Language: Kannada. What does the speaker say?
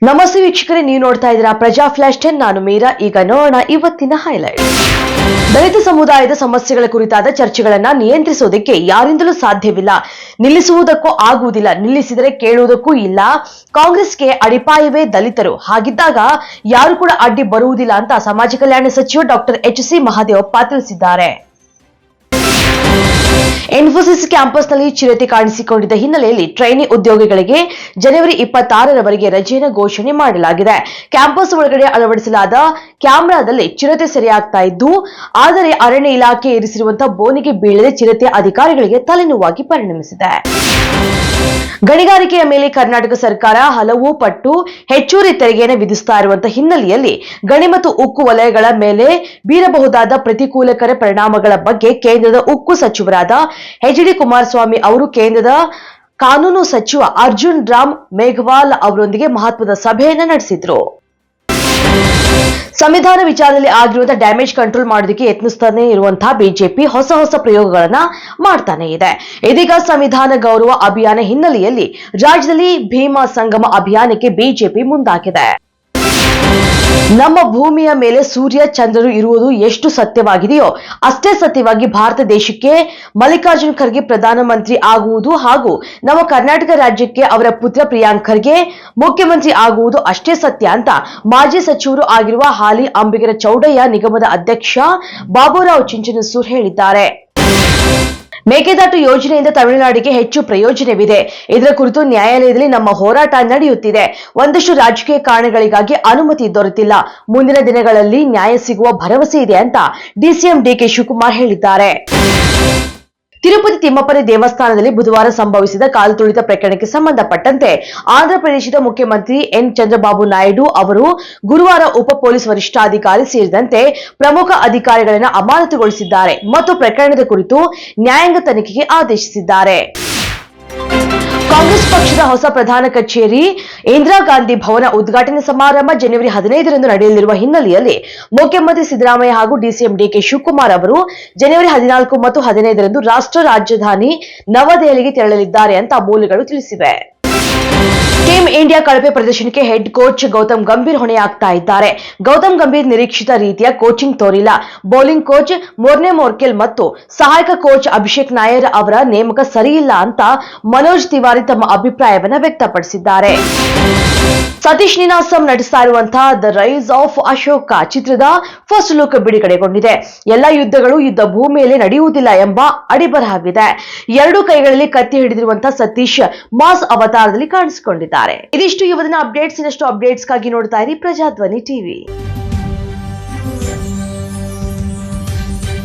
ನಮಸ್ತೆ ವೀಕ್ಷಕರೇ, ನೀವು ನೋಡ್ತಾ ಇದ್ದೀರಾ ಪ್ರಜಾ ಫ್ಲಾಶ್ 10. ನಾನು ಮೀರಾ. ಈಗ ನೋಡೋಣ ಇವತ್ತಿನ ಹೈಲೈಟ್. ದಲಿತ ಸಮುದಾಯದ ಸಮಸ್ಯೆಗಳ ಕುರಿತಾದ ಚರ್ಚೆಗಳನ್ನ ನಿಯಂತ್ರಿಸೋದಕ್ಕೆ ಯಾರಿಂದಲೂ ಸಾಧ್ಯವಿಲ್ಲ, ನಿಲ್ಲಿಸುವುದಕ್ಕೂ ಆಗುವುದಿಲ್ಲ, ನಿಲ್ಲಿಸಿದರೆ ಕೇಳುವುದಕ್ಕೂ ಇಲ್ಲ. ಕಾಂಗ್ರೆಸ್ಗೆ ಅಡಿಪಾಯವೇ ದಲಿತರು. ಹಾಗಿದ್ದಾಗ ಯಾರು ಕೂಡ ಅಡ್ಡಿ ಬರುವುದಿಲ್ಲ ಅಂತ ಸಮಾಜ ಕಲ್ಯಾಣ ಸಚಿವ ಡಾಕ್ಟರ್ ಎಚ್.ಸಿ. ಮಹದೇವಪ್ಪ ತಿಳಿಸಿದ್ದಾರೆ. ಇನ್ಫೋಸಿಸ್ ಕ್ಯಾಂಪಸ್ನಲ್ಲಿ ಚಿರತೆ ಕಾಣಿಸಿಕೊಂಡಿದ್ದ ಹಿನ್ನೆಲೆಯಲ್ಲಿ ಟ್ರೈನಿ ಉದ್ಯೋಗಿಗಳಿಗೆ ಜನವರಿ 26ರವರೆಗೆ ರಜೆಯನ್ನು ಘೋಷಣೆ ಮಾಡಲಾಗಿದೆ. ಕ್ಯಾಂಪಸ್ ಒಳಗಡೆ ಅಳವಡಿಸಲಾದ ಕ್ಯಾಮೆರಾದಲ್ಲಿ ಚಿರತೆ ಸೆರೆಯಾಗ್ತಾ ಇದ್ದು, ಆದರೆ ಅರಣ್ಯ ಇಲಾಖೆ ಇರಿಸಿರುವಂತಹ ಬೋನಿಗೆ ಬೀಳದೆ ಚಿರತೆ ಅಧಿಕಾರಿಗಳಿಗೆ ತಲೆನೋವಾಗಿ ಪರಿಣಮಿಸಿದೆ. ಗಣಿಗಾರಿಕೆಯ ಮೇಲೆ ಕರ್ನಾಟಕ ಸರ್ಕಾರ ಹಲವು ಪಟ್ಟು ಹೆಚ್ಚುವರಿ ತೆರಿಗೆಯನ್ನು ವಿಧಿಸ್ತಾ ಇರುವಂತಹ ಹಿನ್ನೆಲೆಯಲ್ಲಿ ಗಣಿ ಮತ್ತು ಉಕ್ಕು ವಲಯಗಳ ಮೇಲೆ ಬೀರಬಹುದಾದ ಪ್ರತಿಕೂಲಕರ ಪರಿಣಾಮಗಳ ಬಗ್ಗೆ ಕೇಂದ್ರದ ಉಕ್ಕು ಸಚಿವರಾದ ಎಚ್.ಡಿ. ಕುಮಾರಸ್ವಾಮಿ ಅವರು ಕೇಂದ್ರದ ಕಾನೂನು ಸಚಿವ ಅರ್ಜುನ್ ರಾಮ್ ಮೇಘವಾಲ್ ಅವರೊಂದಿಗೆ ಮಹತ್ವದ ಸಭೆಯನ್ನು ನಡೆಸಿದ್ರು. ಸಂವಿಧಾನ ವಿಚಾರದಲ್ಲಿ ಆಗಿರುವಂತಹ ಡ್ಯಾಮೇಜ್ ಕಂಟ್ರೋಲ್ ಮಾಡೋದಕ್ಕೆ ಯತ್ನಿಸ್ತಾನೆ ಇರುವಂತಹ ಬಿಜೆಪಿ ಹೊಸ ಪ್ರಯೋಗಗಳನ್ನ ಮಾಡ್ತಾನೆ ಇದೆ. ಇದೀಗ ಸಂವಿಧಾನ ಗೌರವ ಅಭಿಯಾನ ಹಿನ್ನೆಲೆಯಲ್ಲಿ ರಾಜ್ಯದಲ್ಲಿ ಭೀಮಾ ಸಂಗಮ ಅಭಿಯಾನಕ್ಕೆ ಬಿಜೆಪಿ ಮುಂದಾಗಿದೆ. ನಮ್ಮ ಭೂಮಿಯ ಮೇಲೆ ಸೂರ್ಯ ಚಂದ್ರರು ಇರುವುದು ಎಷ್ಟು ಸತ್ಯವಾಗಿದೆಯೋ ಅಷ್ಟೇ ಸತ್ಯವಾಗಿ ಭಾರತ ದೇಶಕ್ಕೆ ಮಲ್ಲಿಕಾರ್ಜುನ್ ಖರ್ಗೆ ಪ್ರಧಾನಮಂತ್ರಿ ಆಗುವುದು ಹಾಗೂ ನಮ್ಮ ಕರ್ನಾಟಕ ರಾಜ್ಯಕ್ಕೆ ಅವರ ಪುತ್ರ ಪ್ರಿಯಾಂಕ್ ಖರ್ಗೆ ಮುಖ್ಯಮಂತ್ರಿ ಆಗುವುದು ಅಷ್ಟೇ ಸತ್ಯ ಅಂತ ಮಾಜಿ ಸಚಿವರು ಆಗಿರುವ ಹಾಲಿ ಅಂಬಿಗರ ಚೌಡಯ್ಯ ನಿಗಮದ ಅಧ್ಯಕ್ಷ ಬಾಬುರಾವ್ ಚಿಂಚನಸೂರ್ ಹೇಳಿದ್ದಾರೆ. ಮೇಕೆದಾಟು ಯೋಜನೆಯಿಂದ ತಮಿಳುನಾಡಿಗೆ ಹೆಚ್ಚು ಪ್ರಯೋಜನವಿದೆ. ಇದರ ಕುರಿತು ನ್ಯಾಯಾಲಯದಲ್ಲಿ ನಮ್ಮ ಹೋರಾಟ ನಡೆಯುತ್ತಿದೆ. ಒಂದಷ್ಟು ರಾಜಕೀಯ ಕಾರಣಗಳಿಗಾಗಿ ಅನುಮತಿ ದೊರೆತಿಲ್ಲ. ಮುಂದಿನ ದಿನಗಳಲ್ಲಿ ನ್ಯಾಯ ಸಿಗುವ ಭರವಸೆ ಇದೆ ಅಂತ ಡಿಸಿಎಂ ಡಿಕೆ ಶಿವಕುಮಾರ್ ಹೇಳಿದ್ದಾರೆ. ತಿರುಪತಿ ತಿಮ್ಮಪ್ಪನ ದೇವಸ್ಥಾನದಲ್ಲಿ ಬುಧವಾರ ಸಂಭವಿಸಿದ ಕಾಲು ತುಳಿತ ಪ್ರಕರಣಕ್ಕೆ ಸಂಬಂಧಪಟ್ಟಂತೆ ಆಂಧ್ರಪ್ರದೇಶದ ಮುಖ್ಯಮಂತ್ರಿ ಎನ್ ಚಂದ್ರಬಾಬು ನಾಯ್ಡು ಅವರು ಗುರುವಾರ ಉಪ ಪೊಲೀಸ್ ವರಿಷ್ಠಾಧಿಕಾರಿ ಸೇರಿದಂತೆ ಪ್ರಮುಖ ಅಧಿಕಾರಿಗಳನ್ನು ಅಮಾನತುಗೊಳಿಸಿದ್ದಾರೆ ಮತ್ತು ಪ್ರಕರಣದ ಕುರಿತು ನ್ಯಾಯಾಂಗ ತನಿಖೆಗೆ ಆದೇಶಿಸಿದ್ದಾರೆ. ಕಾಂಗ್ರೆಸ್ ಪಕ್ಷದ ಹೊಸ ಪ್ರಧಾನ ಕಚೇರಿ ಇಂದಿರಾ ಗಾಂಧಿ ಭವನ ಉದ್ಘಾಟನೆ ಸಮಾರಂಭ ಜನವರಿ 15ರಂದು ನಡೆಯಲಿರುವ ಹಿನ್ನೆಲೆಯಲ್ಲಿ ಮುಖ್ಯಮಂತ್ರಿ ಸಿದ್ದರಾಮಯ್ಯ ಹಾಗೂ ಡಿಸಿಎಂ ಡಿಕೆ ಶಿವಕುಮಾರ್ ಅವರು ಜನವರಿ 14 ಮತ್ತು 15ರಂದು ರಾಷ್ಟ್ರ ರಾಜಧಾನಿ ನವದೆಹಲಿಗೆ ತೆರಳಲಿದ್ದಾರೆ ಅಂತ ಮೂಲಗಳು ತಿಳಿಸಿವೆ. ಟೀಂ ಇಂಡಿಯಾ ಕಳಪೆ ಪ್ರದರ್ಶನಕ್ಕೆ ಹೆಡ್ ಕೋಚ್ ಗೌತಮ್ ಗಂಭೀರ್ ಹೊಣೆಯಾಗ್ತಾ ಇದ್ದಾರೆ. ಗೌತಮ್ ಗಂಭೀರ್ ನಿರೀಕ್ಷಿತ ರೀತಿಯ ಕೋಚಿಂಗ್ ತೋರಿಲ್ಲ. ಬೌಲಿಂಗ್ ಕೋಚ್ ಮೊರ್ನೆ ಮೋರ್ಕೆಲ್ ಮತ್ತು ಸಹಾಯಕ ಕೋಚ್ ಅಭಿಷೇಕ್ ನಾಯರ್ ಅವರ ನೇಮಕ ಸರಿಯಿಲ್ಲ ಅಂತ ಮನೋಜ್ ತಿವಾರಿ ತಮ್ಮ ಅಭಿಪ್ರಾಯವನ್ನು ವ್ಯಕ್ತಪಡಿಸಿದ್ದಾರೆ. ಸತೀಶ್ ನೀನಾಸಂ ನಟಿಸ್ತಾ ಇರುವಂತಹ ದ ರೈಸ್ ಆಫ್ ಅಶೋಕ ಚಿತ್ರದ ಫಸ್ಟ್ ಲುಕ್ ಬಿಡುಗಡೆಗೊಂಡಿದೆ. ಎಲ್ಲ ಯುದ್ಧಗಳು ಯುದ್ಧ ಭೂಮಿಯಲ್ಲಿ ನಡೆಯುವುದಿಲ್ಲ ಎಂಬ ಅಡಿಬರಹವಿದೆ. ಎರಡು ಕೈಗಳಲ್ಲಿ ಕತ್ತಿ ಹಿಡಿದಿರುವಂತಹ ಸತೀಶ್ ಮಾಸ್ ಅವತಾರದಲ್ಲಿ ಕಾಣಿಸಿಕೊಂಡಿದ್ದಾರೆ. ಇದಿಷ್ಟು ಇವತ್ತಿನ ಅಪ್ಡೇಟ್ಸ್. ಇನ್ನಷ್ಟು ಅಪ್ಡೇಟ್ಸ್ಗಾಗಿ ನೋಡ್ತಾ ಇರಿ ಪ್ರಜಾಧ್ವನಿ ಟಿವಿ.